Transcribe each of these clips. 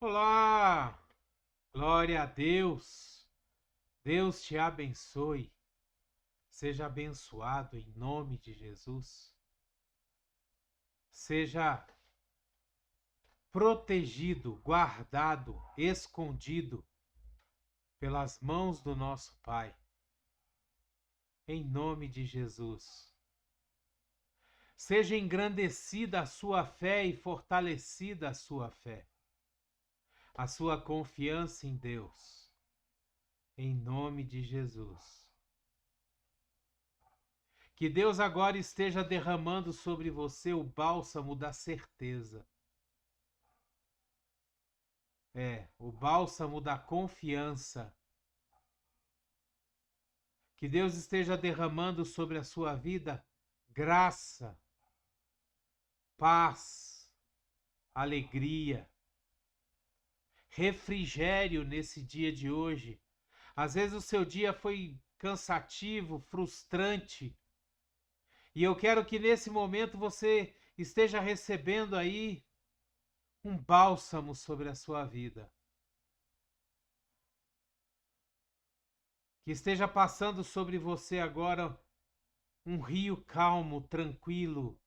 Olá, glória a Deus. Deus te abençoe. Seja abençoado em nome de Jesus. Seja protegido, guardado, escondido pelas mãos do nosso Pai. Em nome de Jesus. Seja engrandecida a sua fé e fortalecida a sua fé. A sua confiança em Deus. Em nome de Jesus. Que Deus agora esteja derramando sobre você o bálsamo da certeza. O bálsamo da confiança. Que Deus esteja derramando sobre a sua vida graça, paz, alegria, refrigério nesse dia de hoje. Às vezes o seu dia foi cansativo, frustrante. E eu quero que nesse momento você esteja recebendo aí um bálsamo sobre a sua vida. Que esteja passando sobre você agora um rio calmo, tranquilo,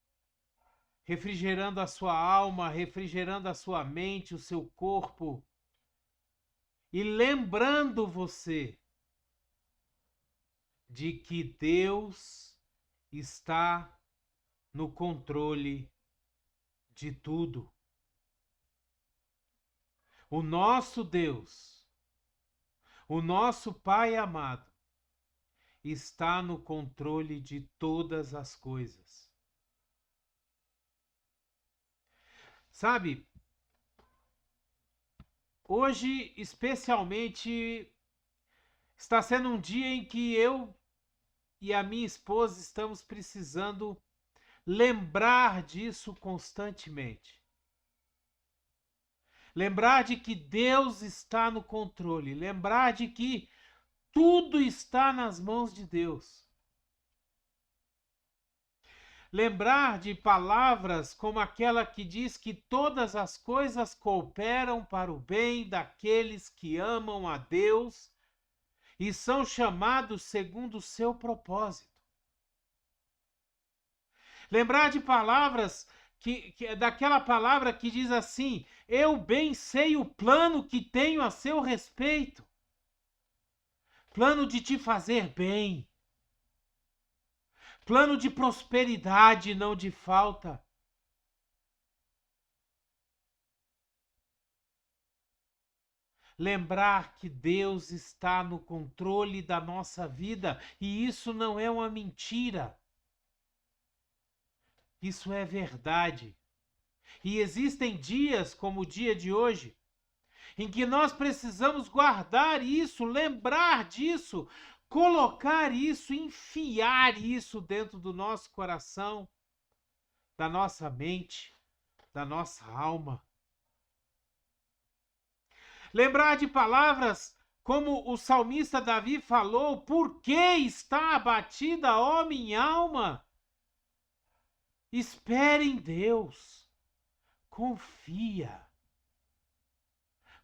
refrigerando a sua alma, refrigerando a sua mente, o seu corpo, e lembrando você de que Deus está no controle de tudo. O nosso Deus, o nosso Pai amado, está no controle de todas as coisas. Sabe, hoje especialmente está sendo um dia em que eu e a minha esposa estamos precisando lembrar disso constantemente. Lembrar de que Deus está no controle, lembrar de que tudo está nas mãos de Deus. Lembrar de palavras como aquela que diz que todas as coisas cooperam para o bem daqueles que amam a Deus e são chamados segundo o seu propósito. Lembrar de palavras daquela palavra que diz assim: eu bem sei o plano que tenho a seu respeito. Plano de te fazer bem. Plano de prosperidade, não de falta. Lembrar que Deus está no controle da nossa vida e isso não é uma mentira. Isso é verdade. E existem dias como o dia de hoje em que nós precisamos guardar isso, lembrar disso, colocar isso, enfiar isso dentro do nosso coração, da nossa mente, da nossa alma. Lembrar de palavras como o salmista Davi falou: por que está abatida, ó minha alma? Espere em Deus, confia,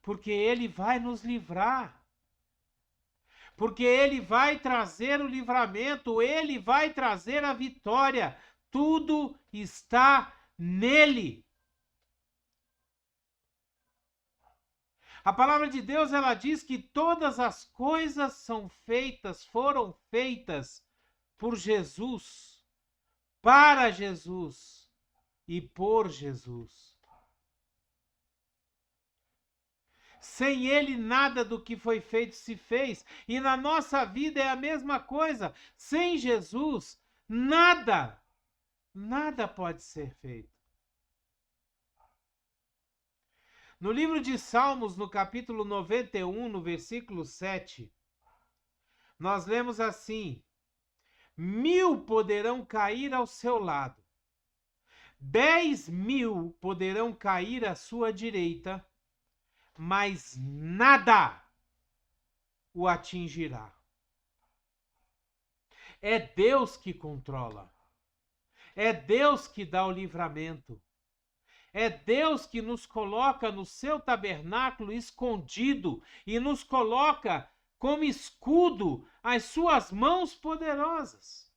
porque Ele vai nos livrar. Porque Ele vai trazer o livramento, Ele vai trazer a vitória. Tudo está nele. A palavra de Deus, ela diz que todas as coisas foram feitas por Jesus, para Jesus e por Jesus. Sem Ele, nada do que foi feito se fez. E na nossa vida é a mesma coisa. Sem Jesus, nada pode ser feito. No livro de Salmos, no capítulo 91, no versículo 7, nós lemos assim: 1000 poderão cair ao seu lado, 10.000 poderão cair à sua direita, mas nada o atingirá. É Deus que controla. É Deus que dá o livramento. É Deus que nos coloca no seu tabernáculo escondido e nos coloca como escudo as suas mãos poderosas.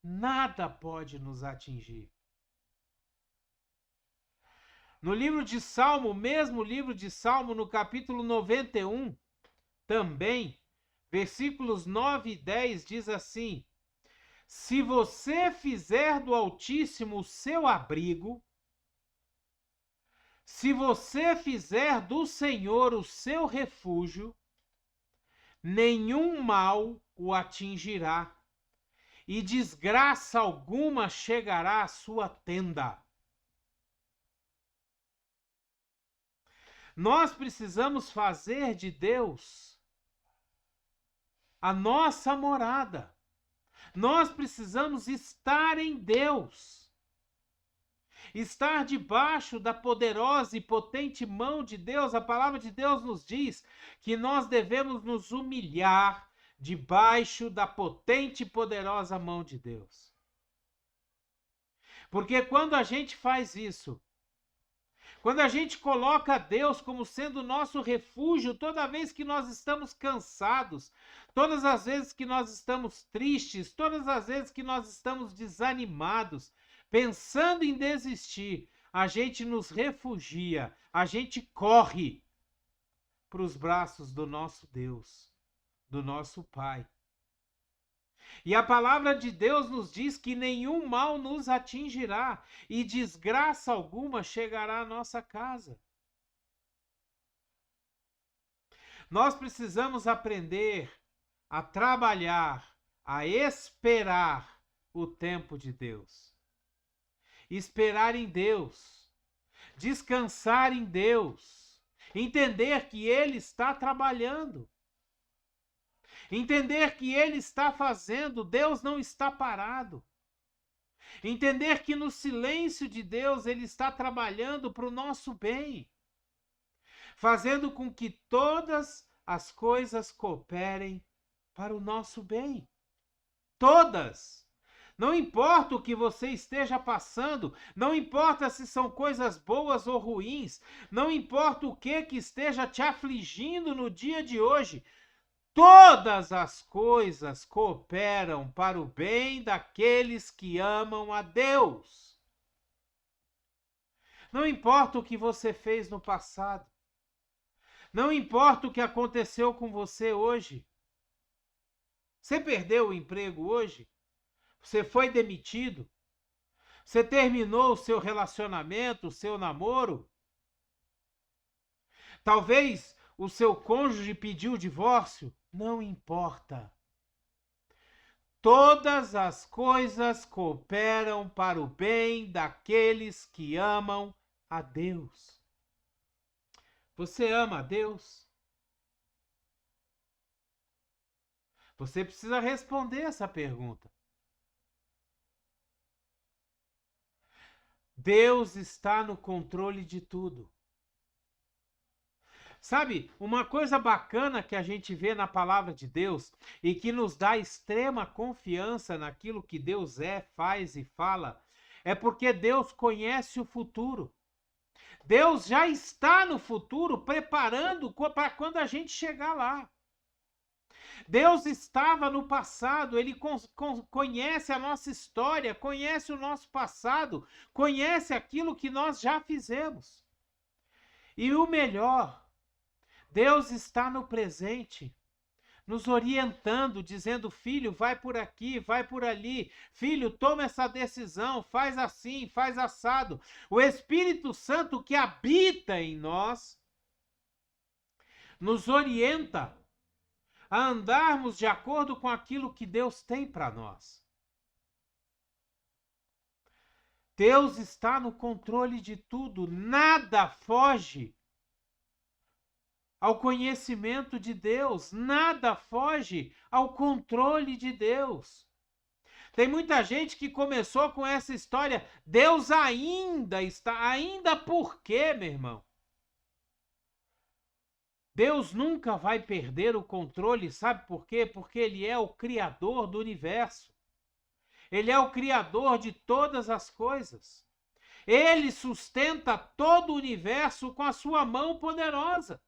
Nada pode nos atingir. No livro de Salmo, mesmo livro de Salmo, no capítulo 91, também, versículos 9 e 10 diz assim: se você fizer do Altíssimo o seu abrigo, se você fizer do Senhor o seu refúgio, nenhum mal o atingirá, e desgraça alguma chegará à sua tenda. Nós precisamos fazer de Deus a nossa morada. Nós precisamos estar em Deus. Estar debaixo da poderosa e potente mão de Deus. A palavra de Deus nos diz que nós devemos nos humilhar debaixo da potente e poderosa mão de Deus. Porque quando a gente faz isso, quando a gente coloca Deus como sendo o nosso refúgio, toda vez que nós estamos cansados, todas as vezes que nós estamos tristes, todas as vezes que nós estamos desanimados, pensando em desistir, a gente nos refugia, a gente corre para os braços do nosso Deus, do nosso Pai. E a palavra de Deus nos diz que nenhum mal nos atingirá e desgraça alguma chegará à nossa casa. Nós precisamos aprender a trabalhar, a esperar o tempo de Deus. Esperar em Deus, descansar em Deus, entender que Ele está trabalhando. Entender que Ele está fazendo, Deus não está parado. Entender que no silêncio de Deus Ele está trabalhando para o nosso bem, fazendo com que todas as coisas cooperem para o nosso bem. Todas. Não importa o que você esteja passando, não importa se são coisas boas ou ruins, não importa o que esteja te afligindo no dia de hoje, todas as coisas cooperam para o bem daqueles que amam a Deus. Não importa o que você fez no passado. Não importa o que aconteceu com você hoje. Você perdeu o emprego hoje? Você foi demitido? Você terminou o seu relacionamento, o seu namoro? Talvez o seu cônjuge pediu o divórcio? Não importa. Todas as coisas cooperam para o bem daqueles que amam a Deus. Você ama a Deus? Você precisa responder essa pergunta. Deus está no controle de tudo. Sabe, uma coisa bacana que a gente vê na palavra de Deus e que nos dá extrema confiança naquilo que Deus é, faz e fala, é porque Deus conhece o futuro. Deus já está no futuro preparando para quando a gente chegar lá. Deus estava no passado, Ele conhece a nossa história, conhece o nosso passado, conhece aquilo que nós já fizemos. E o melhor, Deus está no presente, nos orientando, dizendo: filho, vai por aqui, vai por ali, filho, toma essa decisão, faz assim, faz assado. O Espírito Santo que habita em nós nos orienta a andarmos de acordo com aquilo que Deus tem para nós. Deus está no controle de tudo, nada foge ao conhecimento de Deus, nada foge ao controle de Deus. Tem muita gente que começou com essa história, Deus ainda está, ainda por quê, meu irmão? Deus nunca vai perder o controle, sabe por quê? Porque Ele é o Criador do universo. Ele é o Criador de todas as coisas. Ele sustenta todo o universo com a sua mão poderosa.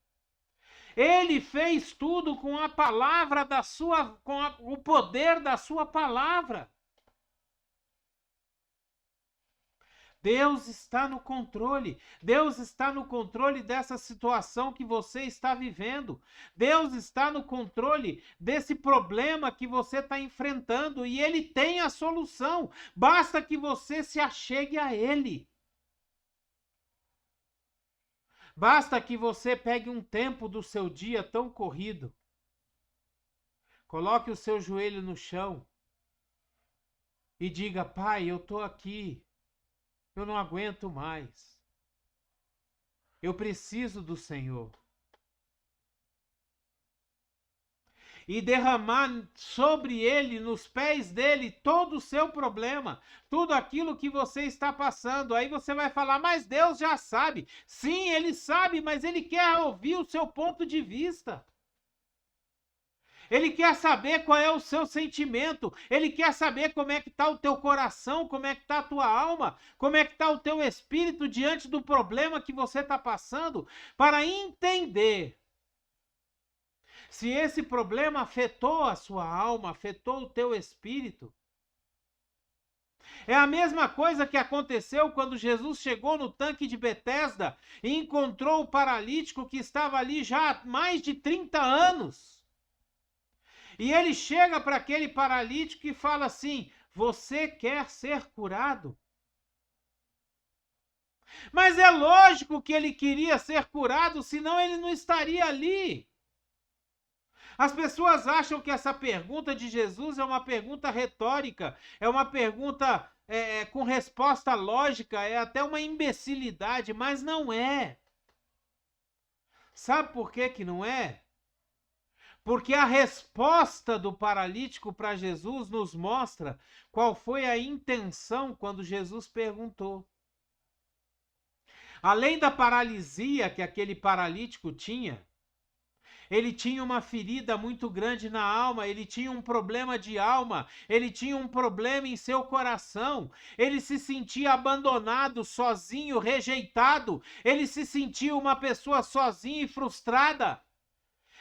Ele fez tudo com a palavra da sua, o poder da sua palavra. Deus está no controle. Deus está no controle dessa situação que você está vivendo. Deus está no controle desse problema que você está enfrentando e Ele tem a solução. Basta que você se achegue a Ele. Basta que você pegue um tempo do seu dia tão corrido. Coloque o seu joelho no chão e diga: Pai, eu estou aqui. Eu não aguento mais. Eu preciso do Senhor. E derramar sobre ele, nos pés dele, todo o seu problema, tudo aquilo que você está passando. Aí você vai falar: mas Deus já sabe. Sim, ele sabe, mas ele quer ouvir o seu ponto de vista. Ele quer saber qual é o seu sentimento. Ele quer saber como é que está o teu coração, como é que está a tua alma, como é que está o teu espírito diante do problema que você está passando, para entender se esse problema afetou a sua alma, afetou o teu espírito. É a mesma coisa que aconteceu quando Jesus chegou no tanque de Betesda e encontrou o paralítico que estava ali já há mais de 30 anos. E ele chega para aquele paralítico e fala assim: você quer ser curado? Mas é lógico que ele queria ser curado, senão ele não estaria ali. As pessoas acham que essa pergunta de Jesus é uma pergunta retórica, é uma pergunta com resposta lógica, é até uma imbecilidade, mas não é. Sabe por que que não é? Porque a resposta do paralítico para Jesus nos mostra qual foi a intenção quando Jesus perguntou. Além da paralisia que aquele paralítico tinha, ele tinha uma ferida muito grande na alma, ele tinha um problema de alma, ele tinha um problema em seu coração, ele se sentia abandonado, sozinho, rejeitado, ele se sentia uma pessoa sozinha e frustrada.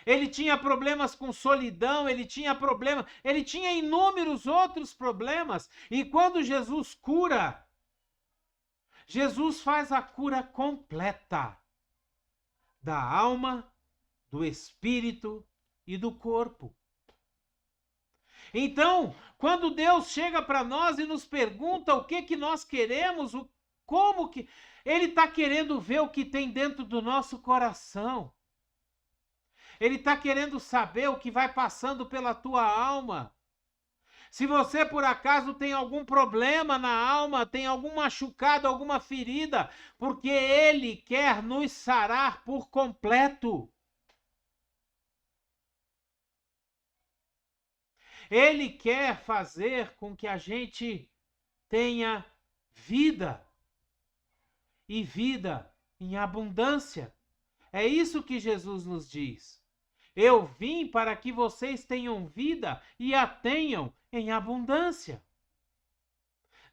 Ele tinha problemas com solidão, ele tinha inúmeros outros problemas. E quando Jesus cura, Jesus faz a cura completa da alma, do espírito e do corpo. Então, quando Deus chega para nós e nos pergunta o que nós queremos, como que Ele está querendo ver o que tem dentro do nosso coração. Ele está querendo saber o que vai passando pela tua alma. Se você, por acaso, tem algum problema na alma, tem algum machucado, alguma ferida, porque Ele quer nos sarar por completo. Ele quer fazer com que a gente tenha vida. E vida em abundância. É isso que Jesus nos diz. Eu vim para que vocês tenham vida e a tenham em abundância.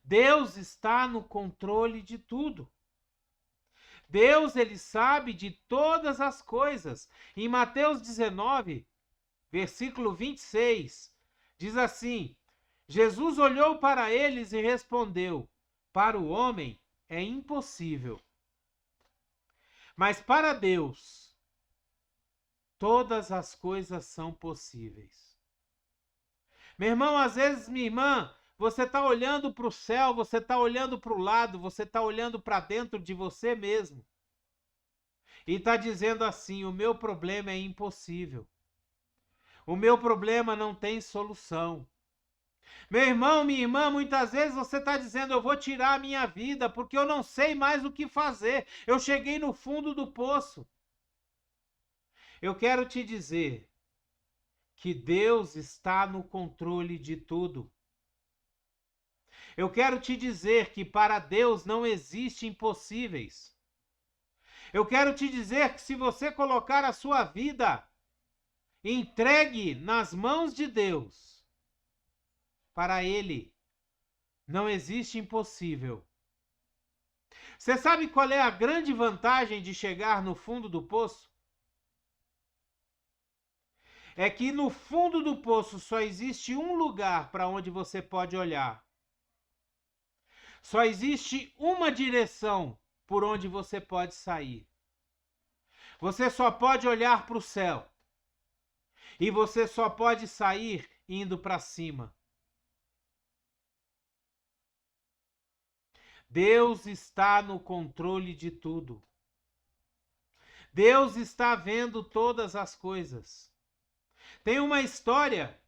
Deus está no controle de tudo. Deus, ele sabe de todas as coisas. Em Mateus 19, versículo 26, diz assim: Jesus olhou para eles e respondeu: para o homem é impossível, mas para Deus todas as coisas são possíveis. Meu irmão, às vezes, minha irmã, você está olhando para o céu, você está olhando para o lado, você está olhando para dentro de você mesmo. E está dizendo assim: o meu problema é impossível. O meu problema não tem solução. Meu irmão, minha irmã, muitas vezes você está dizendo: eu vou tirar a minha vida porque eu não sei mais o que fazer. Eu cheguei no fundo do poço. Eu quero te dizer que Deus está no controle de tudo. Eu quero te dizer que para Deus não existe impossíveis. Eu quero te dizer que se você colocar a sua vida entregue nas mãos de Deus, para Ele não existe impossível. Você sabe qual é a grande vantagem de chegar no fundo do poço? É que no fundo do poço só existe um lugar para onde você pode olhar. Só existe uma direção por onde você pode sair. Você só pode olhar para o céu. E você só pode sair indo para cima. Deus está no controle de tudo. Deus está vendo todas as coisas. Tem uma história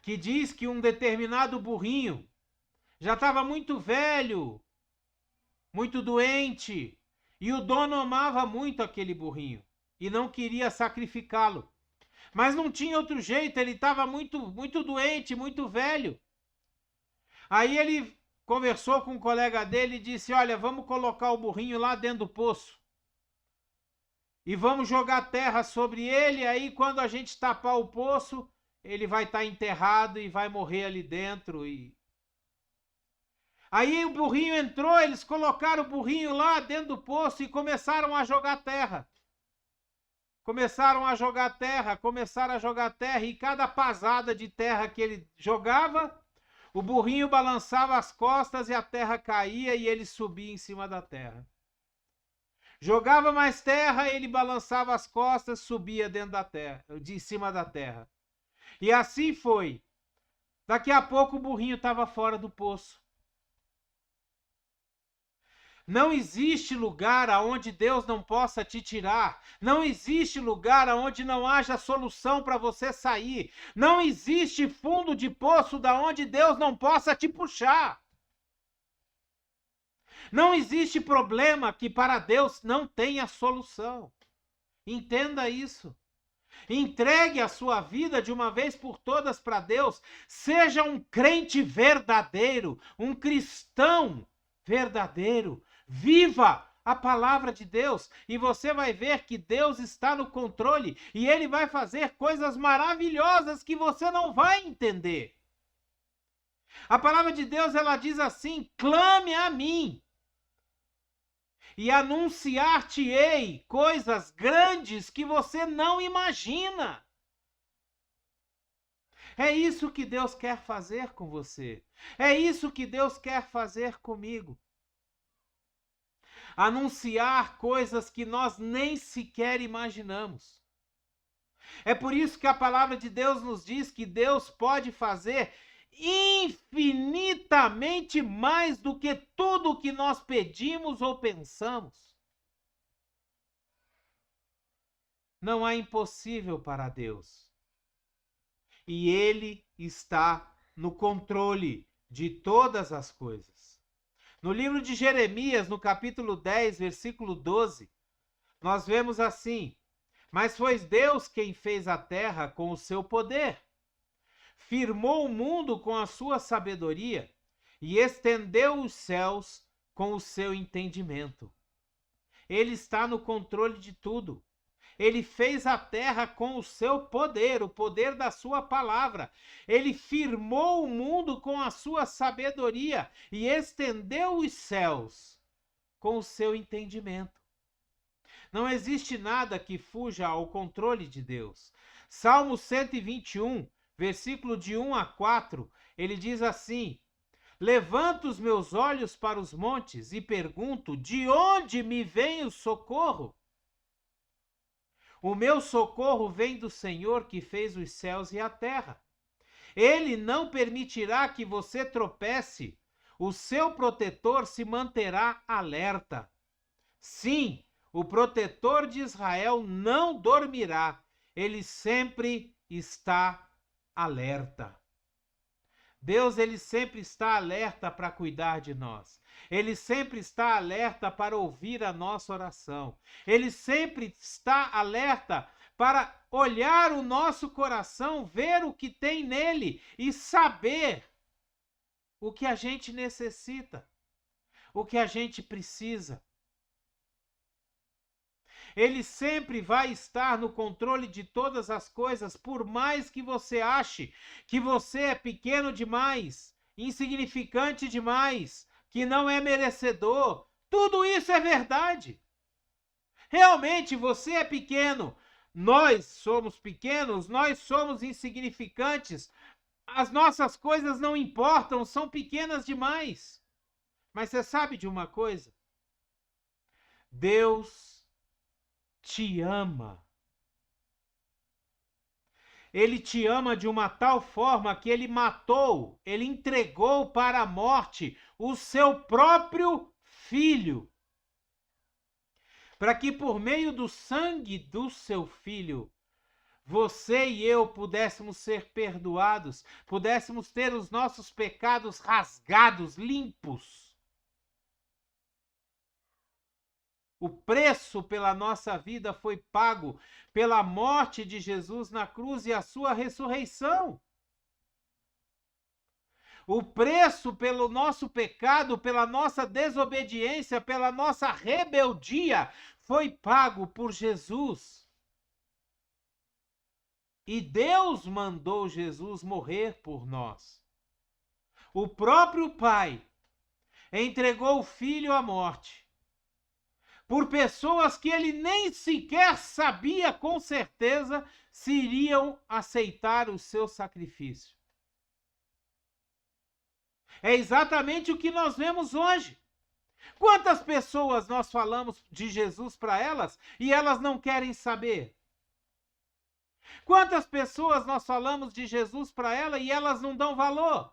que diz que um determinado burrinho já estava muito velho, muito doente, e o dono amava muito aquele burrinho e não queria sacrificá-lo. Mas não tinha outro jeito, ele estava muito doente, muito velho. Aí ele conversou com um colega dele e disse: olha, vamos colocar o burrinho lá dentro do poço. E vamos jogar terra sobre ele, aí quando a gente tapar o poço, ele vai estar enterrado e vai morrer ali dentro. Aí o burrinho entrou, eles colocaram o burrinho lá dentro do poço e começaram a jogar terra. Começaram a jogar terra, e cada pasada de terra que ele jogava, o burrinho balançava as costas e a terra caía e ele subia em cima da terra. Jogava mais terra, ele balançava as costas, subia dentro da terra, de cima da terra. E assim foi. Daqui a pouco o burrinho estava fora do poço. Não existe lugar aonde Deus não possa te tirar. Não existe lugar aonde não haja solução para você sair. Não existe fundo de poço da onde Deus não possa te puxar. Não existe problema que para Deus não tenha solução. Entenda isso. Entregue a sua vida de uma vez por todas para Deus. Seja um crente verdadeiro, um cristão verdadeiro. Viva a palavra de Deus e você vai ver que Deus está no controle e Ele vai fazer coisas maravilhosas que você não vai entender. A palavra de Deus, ela diz assim: clame a mim e anunciar-te-ei coisas grandes que você não imagina. É isso que Deus quer fazer com você. É isso que Deus quer fazer comigo. Anunciar coisas que nós nem sequer imaginamos. É por isso que a palavra de Deus nos diz que Deus pode fazer infinitamente mais do que tudo o que nós pedimos ou pensamos. Não há impossível para Deus. E Ele está no controle de todas as coisas. No livro de Jeremias, no capítulo 10, versículo 12, nós vemos assim: mas foi Deus quem fez a terra com o seu poder, firmou o mundo com a sua sabedoria e estendeu os céus com o seu entendimento. Ele está no controle de tudo. Ele fez a terra com o seu poder, o poder da sua palavra. Ele firmou o mundo com a sua sabedoria e estendeu os céus com o seu entendimento. Não existe nada que fuja ao controle de Deus. Salmo 121, versículo de 1 a 4, ele diz assim: levanto os meus olhos para os montes e pergunto: de onde me vem o socorro? O meu socorro vem do Senhor que fez os céus e a terra. Ele não permitirá que você tropece. O seu protetor se manterá alerta. Sim, o protetor de Israel não dormirá. Ele sempre está alerta. Deus, ele sempre está alerta para cuidar de nós. Ele sempre está alerta para ouvir a nossa oração. Ele sempre está alerta para olhar o nosso coração, ver o que tem nele e saber o que a gente necessita, o que a gente precisa. Ele sempre vai estar no controle de todas as coisas, por mais que você ache que você é pequeno demais, insignificante demais, que não é merecedor. Tudo isso é verdade. Realmente você é pequeno, nós somos pequenos, nós somos insignificantes, as nossas coisas não importam, são pequenas demais. Mas você sabe de uma coisa? Deus te ama. Ele te ama de uma tal forma que ele matou, ele entregou para a morte o seu próprio filho, para que por meio do sangue do seu filho, você e eu pudéssemos ser perdoados, pudéssemos ter os nossos pecados rasgados, limpos. O preço pela nossa vida foi pago pela morte de Jesus na cruz e a sua ressurreição. O preço pelo nosso pecado, pela nossa desobediência, pela nossa rebeldia, foi pago por Jesus. E Deus mandou Jesus morrer por nós. O próprio Pai entregou o Filho à morte por pessoas que ele nem sequer sabia com certeza se iriam aceitar o seu sacrifício. É exatamente o que nós vemos hoje. Quantas pessoas nós falamos de Jesus para elas e elas não querem saber? Quantas pessoas nós falamos de Jesus para elas e elas não dão valor?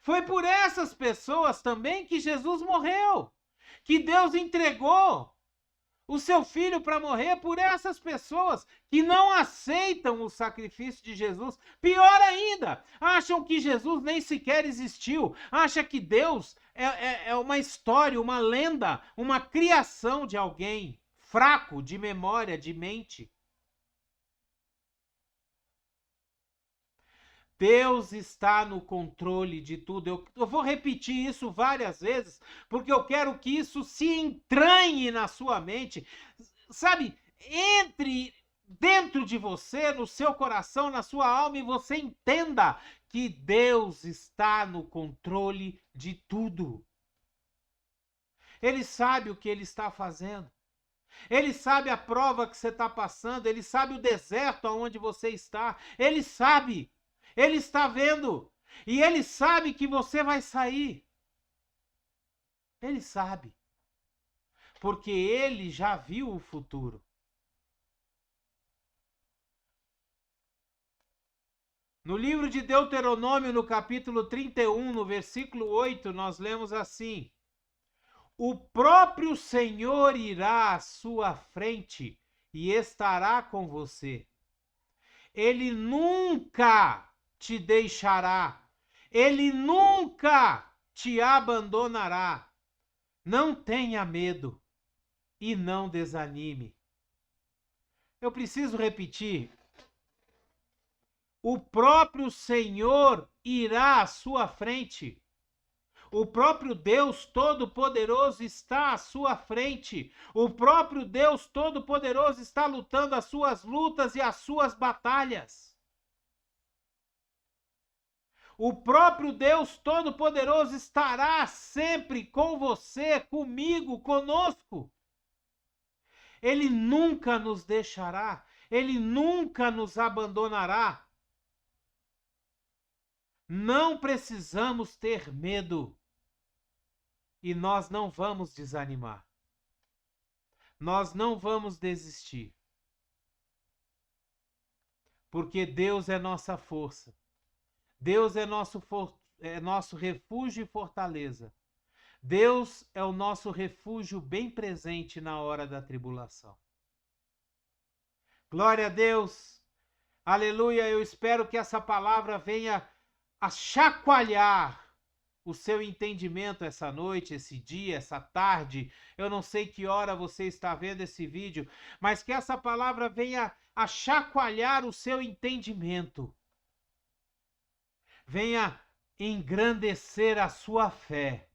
Foi por essas pessoas também que Jesus morreu, que Deus entregou o seu filho para morrer por essas pessoas que não aceitam o sacrifício de Jesus. Pior ainda, acham que Jesus nem sequer existiu, acham que Deus é uma história, uma lenda, uma criação de alguém fraco de memória, de mente. Deus está no controle de tudo. Eu vou repetir isso várias vezes, porque eu quero que isso se entranhe na sua mente. Sabe, entre dentro de você, no seu coração, na sua alma, e você entenda que Deus está no controle de tudo. Ele sabe o que ele está fazendo. Ele sabe a prova que você está passando. Ele sabe o deserto aonde você está. Ele sabe. Ele está vendo. E ele sabe que você vai sair. Ele sabe. Porque ele já viu o futuro. No livro de Deuteronômio, no capítulo 31, no versículo 8, nós lemos assim: o próprio Senhor irá à sua frente e estará com você. Ele nunca te deixará. Ele nunca te abandonará. Não tenha medo e não desanime. Eu preciso repetir. O próprio Senhor irá à sua frente. O próprio Deus Todo-Poderoso está à sua frente. O próprio Deus Todo-Poderoso está lutando as suas lutas e as suas batalhas. O próprio Deus Todo-Poderoso estará sempre com você, comigo, conosco. Ele nunca nos deixará. Ele nunca nos abandonará. Não precisamos ter medo. E nós não vamos desanimar. Nós não vamos desistir. Porque Deus é nossa força. Deus é nosso refúgio e fortaleza. Deus é o nosso refúgio bem presente na hora da tribulação. Glória a Deus. Aleluia. Eu espero que essa palavra venha a chacoalhar o seu entendimento essa noite, esse dia, essa tarde. Eu não sei que hora você está vendo esse vídeo, mas que essa palavra venha a chacoalhar o seu entendimento. Venha engrandecer a sua fé.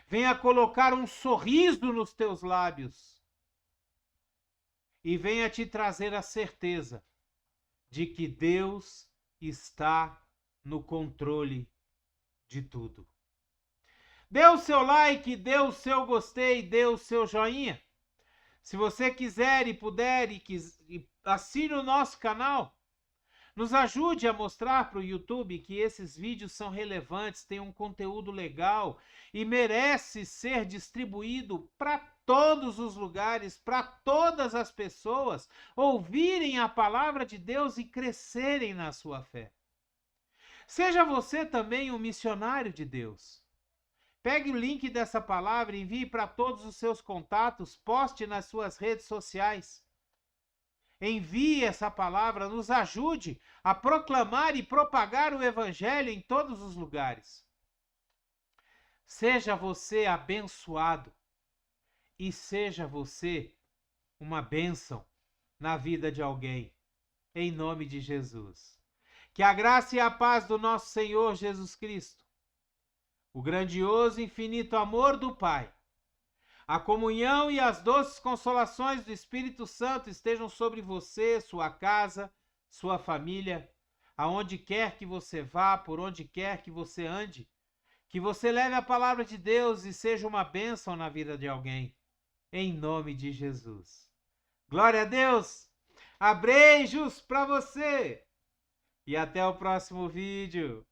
Venha colocar um sorriso nos teus lábios. E venha te trazer a certeza de que Deus está no controle de tudo. Dê o seu like, dê o seu gostei, dê o seu joinha. Se você quiser e puder e assine o nosso canal. Nos ajude a mostrar para o YouTube que esses vídeos são relevantes, têm um conteúdo legal e merece ser distribuído para todos os lugares, para todas as pessoas ouvirem a palavra de Deus e crescerem na sua fé. Seja você também um missionário de Deus. Pegue o link dessa palavra, envie para todos os seus contatos, poste nas suas redes sociais. Envie essa palavra, nos ajude a proclamar e propagar o Evangelho em todos os lugares. Seja você abençoado e seja você uma bênção na vida de alguém, em nome de Jesus. Que a graça e a paz do nosso Senhor Jesus Cristo, o grandioso e infinito amor do Pai, a comunhão e as doces consolações do Espírito Santo estejam sobre você, sua casa, sua família, aonde quer que você vá, por onde quer que você ande. Que você leve a palavra de Deus e seja uma bênção na vida de alguém. Em nome de Jesus. Glória a Deus! Abreijos para você! E até o próximo vídeo.